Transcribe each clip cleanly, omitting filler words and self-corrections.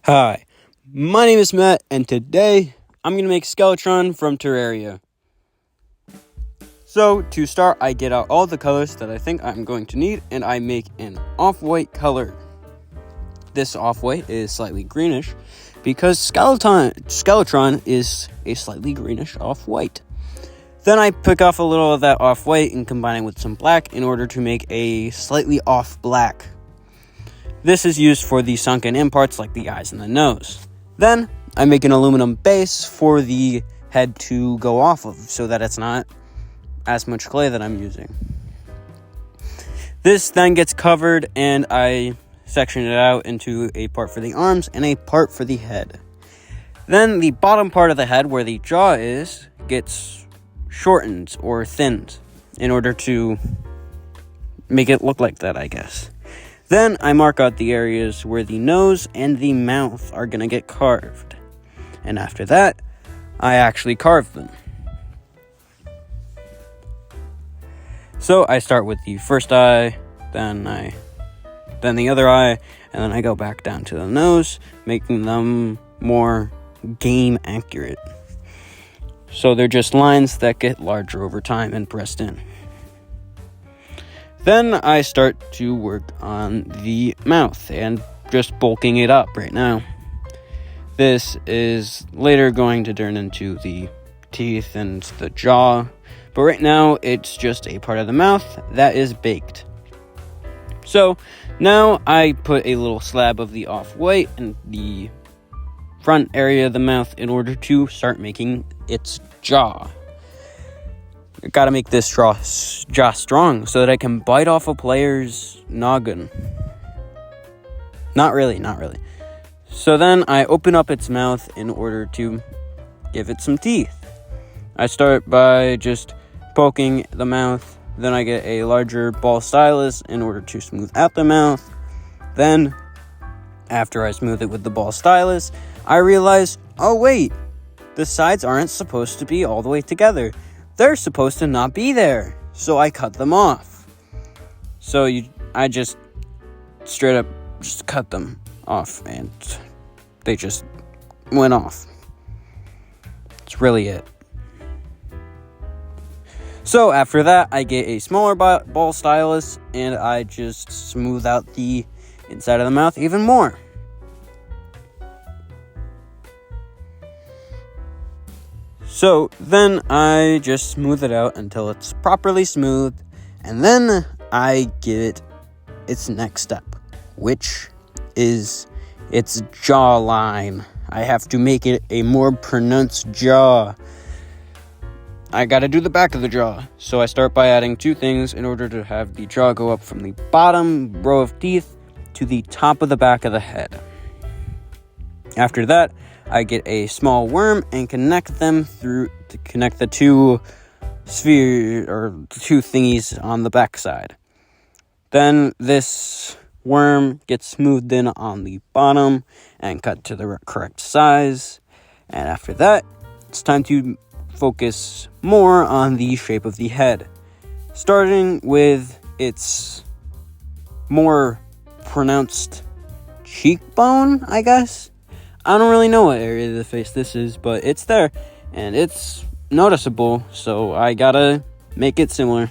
Hi, my name is Matt, and today I'm going to make Skeletron from Terraria. So, to start, I get out all the colors that I think I'm going to need, and I make an off-white color. This off-white is slightly greenish, because Skeletron is a slightly greenish off-white. Then I pick off a little of that off-white and combine it with some black in order to make a slightly off-black. This is used for the sunken in parts like the eyes and the nose. Then, I make an aluminum base for the head to go off of, so that it's not as much clay that I'm using. This then gets covered, and I section it out into a part for the arms and a part for the head. Then, the bottom part of the head, where the jaw is, gets shortened or thinned in order to make it look like that, I guess. Then I mark out the areas where the nose and the mouth are going to get carved. And after that, I actually carve them. So I start with the first eye, then the other eye, and then I go back down to the nose, making them more game accurate. So they're just lines that get larger over time and pressed in. Then I start to work on the mouth and just bulking it up right now. This is later going to turn into the teeth and the jaw, but right now it's just a part of the mouth that is baked. So now I put a little slab of the off-white in the front area of the mouth in order to start making its jaw. I gotta make this jaw strong so that I can bite off a player's noggin. Not really. So then I open up its mouth in order to give it some teeth. I start by just poking the mouth. Then I get a larger ball stylus in order to smooth out the mouth. Then, after I smooth it with the ball stylus, I realize, oh wait, the sides aren't supposed to be all the way together. They're supposed to not be there, so I cut them off. I just straight up just cut them off, and they just went off. That's really it. So after that, I get a smaller ball stylus, and I just smooth out the inside of the mouth even more. So then I just smooth it out until it's properly smooth, and then I give it its next step, which is its jawline. I have to make it a more pronounced jaw. I gotta do the back of the jaw, so I start by adding two things in order to have the jaw go up from the bottom row of teeth to the top of the back of the head. After that, I get a small worm and connect them to connect the two two thingies on the back side. Then this worm gets smoothed in on the bottom and cut to the correct size. And after that, it's time to focus more on the shape of the head, starting with its more pronounced cheekbone, I guess. I don't really know what area of the face this is, but it's there, and it's noticeable, so I gotta make it similar.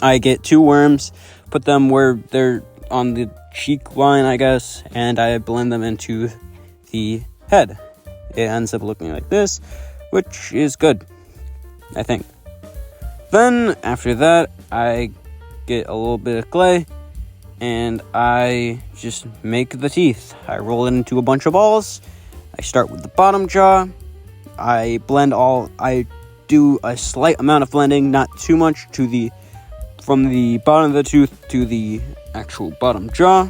I get two worms, put them where they're on the cheek line, I guess, and I blend them into the head. It ends up looking like this, which is good, I think. Then, after that, I get a little bit of clay, and I just make the teeth. I roll it into a bunch of balls. I start with the bottom jaw. I do a slight amount of blending, not too much, from the bottom of the tooth to the actual bottom jaw.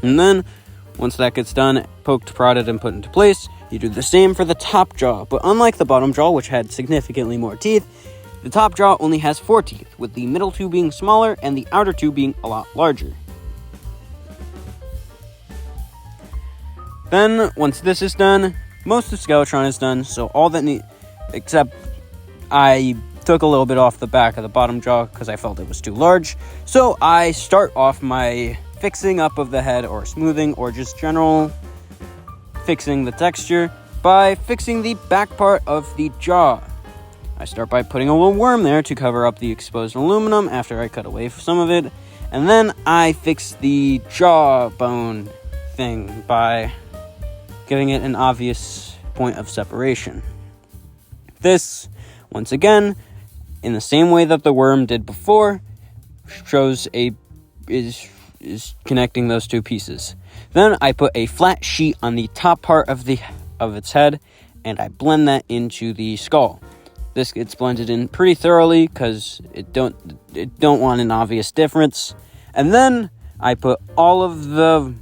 And then, once that gets done, poked, prodded, and put into place, you do the same for the top jaw. But unlike the bottom jaw, which had significantly more teeth, the top jaw only has 4 teeth, with the middle 2 being smaller and the outer 2 being a lot larger. Then, once this is done, most of Skeletron is done, so all that except I took a little bit off the back of the bottom jaw because I felt it was too large. So I start off my fixing up of the head or smoothing or just general fixing the texture by fixing the back part of the jaw. I start by putting a little worm there to cover up the exposed aluminum after I cut away some of it. And then I fix the jawbone thing by giving it an obvious point of separation. This, once again, in the same way that the worm did before, is connecting those two pieces. Then I put a flat sheet on the top part of its head, and I blend that into the skull. This gets blended in pretty thoroughly because it don't want an obvious difference. And then I put all of the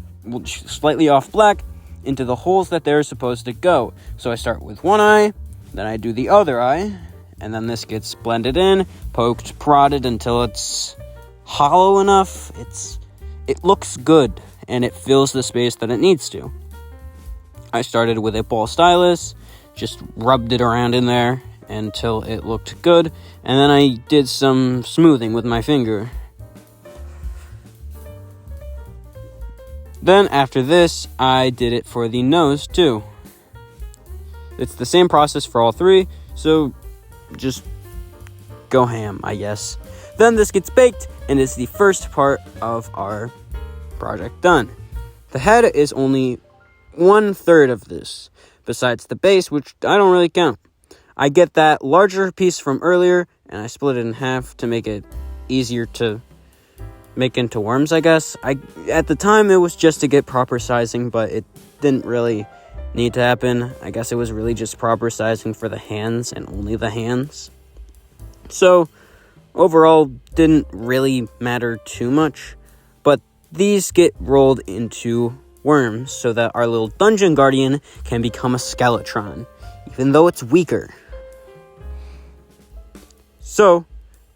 slightly off black into the holes that they're supposed to go. So I start with one eye, then I do the other eye, and then this gets blended in, poked, prodded until it's hollow enough. It looks good, and it fills the space that it needs to. I started with a ball stylus, just rubbed it around in there until it looked good, and then I did some smoothing with my finger. Then after this, I did it for the nose too. It's the same process for all three, so just go ham, I guess. Then this gets baked, and it's the first part of our project done. The head is only 1/3 of this, besides the base, which I don't really count. I get that larger piece from earlier, and I split it in half to make it easier to make into worms, I guess. At the time, it was just to get proper sizing, but it didn't really need to happen. I guess it was really just proper sizing for the hands, and only the hands. So, overall, didn't really matter too much, but these get rolled into worms so that our little dungeon guardian can become a Skeletron, even though it's weaker. So,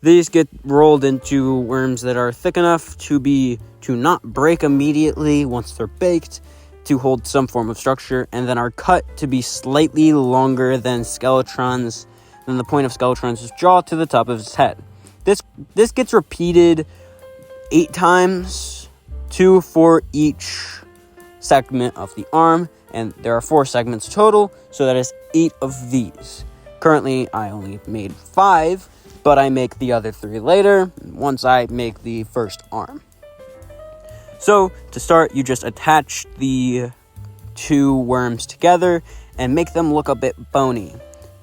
these get rolled into worms that are thick enough to not break immediately once they're baked, to hold some form of structure, and then are cut to be slightly longer than the point of Skeletron's jaw to the top of his head. This gets repeated 8 times, 2 for each segment of the arm, and there are 4 segments total, so that is 8 of these. Currently, I only made 5, but I make the other 3 later, once I make the first arm. So, to start, you just attach the 2 worms together and make them look a bit bony.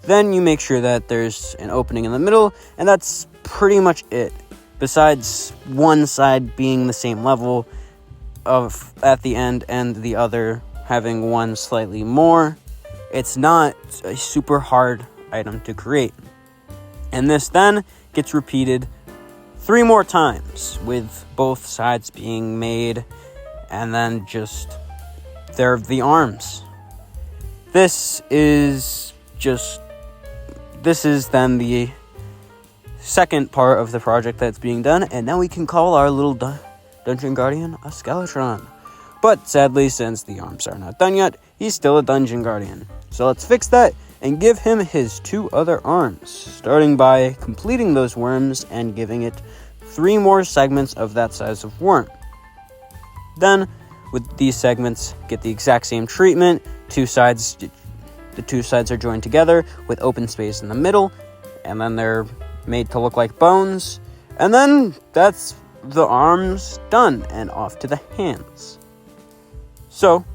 Then you make sure that there's an opening in the middle, and that's pretty much it. Besides one side being the same level at the end and the other having one slightly more, it's not a super hard item to create. And this then gets repeated 3 more times, with both sides being made, and then they're the arms. This is then the second part of the project that's being done, and now we can call our little dungeon guardian a Skeletron. But sadly, since the arms are not done yet, he's still a dungeon guardian. So let's fix that and give him his 2 other arms, starting by completing those worms and giving it 3 more segments of that size of worm. Then, with these segments, get the exact same treatment. The 2 sides are joined together with open space in the middle, and then they're made to look like bones. And then that's the arms done, and off to the hands. So,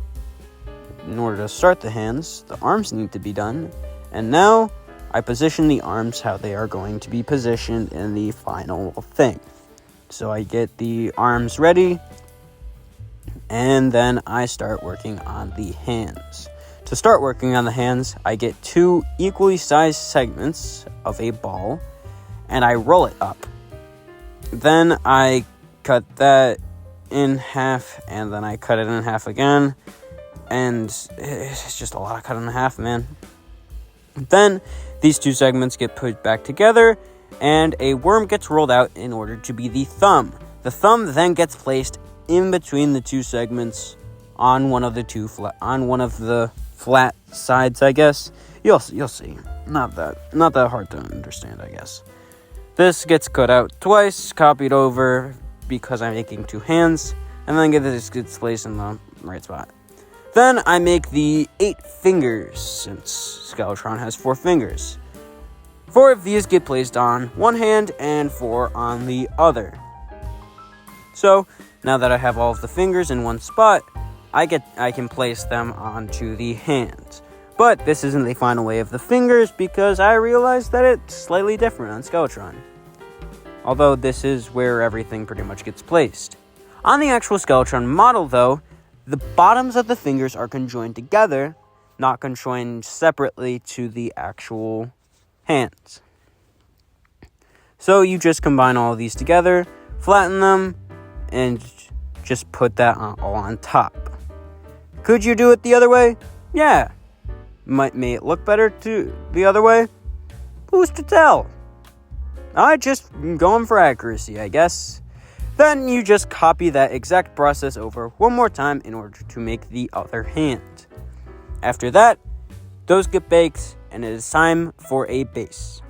in order to start the hands, the arms need to be done, and now I position the arms how they are going to be positioned in the final thing. So I get the arms ready, and then I start working on the hands. To start working on the hands, I get 2 equally sized segments of a ball, and I roll it up. Then I cut that in half, and then I cut it in half again, and it's just a lot of cutting in half, man. Then these 2 segments get put back together, and a worm gets rolled out in order to be the thumb. The thumb then gets placed in between the 2 segments on one of the flat sides, I guess. You'll see. Not that hard to understand, I guess. This gets cut out twice, copied over because I'm making 2 hands, and then this gets placed in the right spot. Then I make the 8 fingers, since Skeletron has 4 fingers. 4 of these get placed on one hand and 4 on the other. So, now that I have all of the fingers in one spot, I can place them onto the hands. But this isn't the final way of the fingers because I realized that it's slightly different on Skeletron. Although this is where everything pretty much gets placed. On the actual Skeletron model though, the bottoms of the fingers are conjoined together, not conjoined separately to the actual hands. So you just combine all of these together, flatten them, and just put that all on top. Could you do it the other way? Yeah. May it look better the other way? Who's to tell? I just going for accuracy, I guess. Then you just copy that exact process over one more time in order to make the other hand. After that, those get baked and it is time for a base.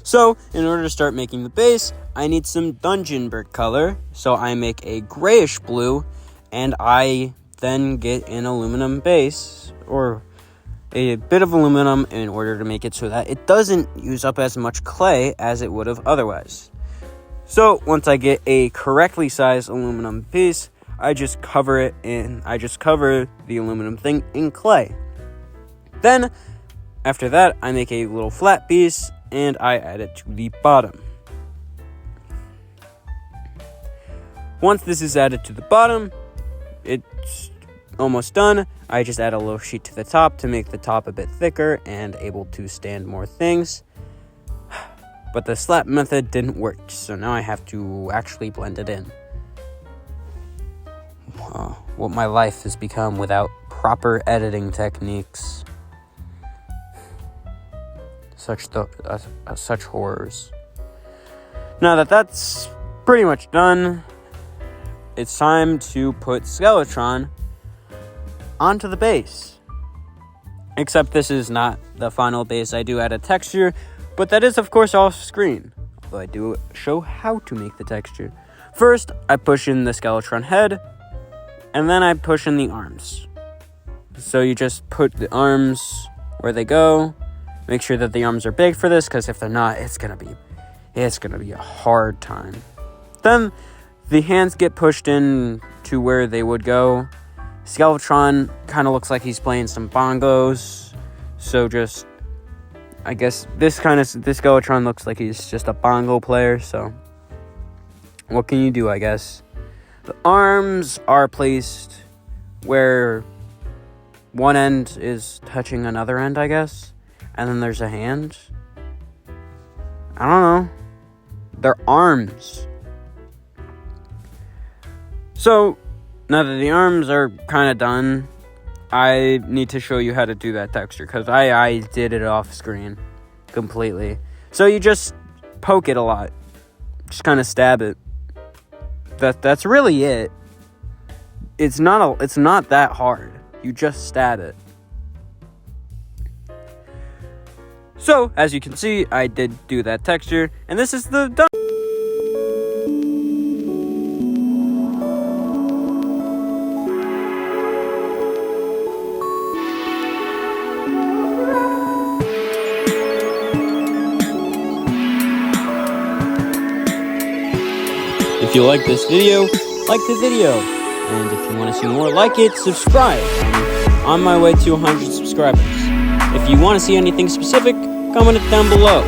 So, in order to start making the base, I need some dungeon brick color. So I make a grayish blue, and I then get an aluminum base, or a bit of aluminum in order to make it so that it doesn't use up as much clay as it would have otherwise. So once I get a correctly sized aluminum piece, I just cover the aluminum thing in clay. Then, after that, I make a little flat piece, and I add it to the bottom. Once this is added to the bottom, it's almost done. I just add a little sheet to the top to make the top a bit thicker and able to stand more things. But the slap method didn't work, so now I have to actually blend it in. What my life has become without proper editing techniques. Such horrors. Now that that's pretty much done, it's time to put Skeletron onto the base. Except this is not the final base. I do add a texture, but that is of course off screen. Although I do show how to make the texture. First, I push in the Skeletron head, and then I push in the arms. So you just put the arms where they go. Make sure that the arms are big for this, because if they're not, it's gonna be a hard time. Then the hands get pushed in to where they would go. Skeletron kind of looks like he's playing some bongos. So I guess this Skeletron looks like he's just a bongo player. So what can you do, I guess? The arms are placed where one end is touching another end, I guess. And then there's a hand. I don't know. They're arms. So, now that the arms are kind of done, I need to show you how to do that texture, because I did it off screen completely. So you just poke it a lot. Just kind of stab it. That's really it. It's not that hard. You just stab it. So, as you can see, I did do that texture, and this is the done. If you like this video, like the video. And if you want to see more like it, subscribe. I'm on my way to 100 subscribers. If you want to see anything specific, comment it down below.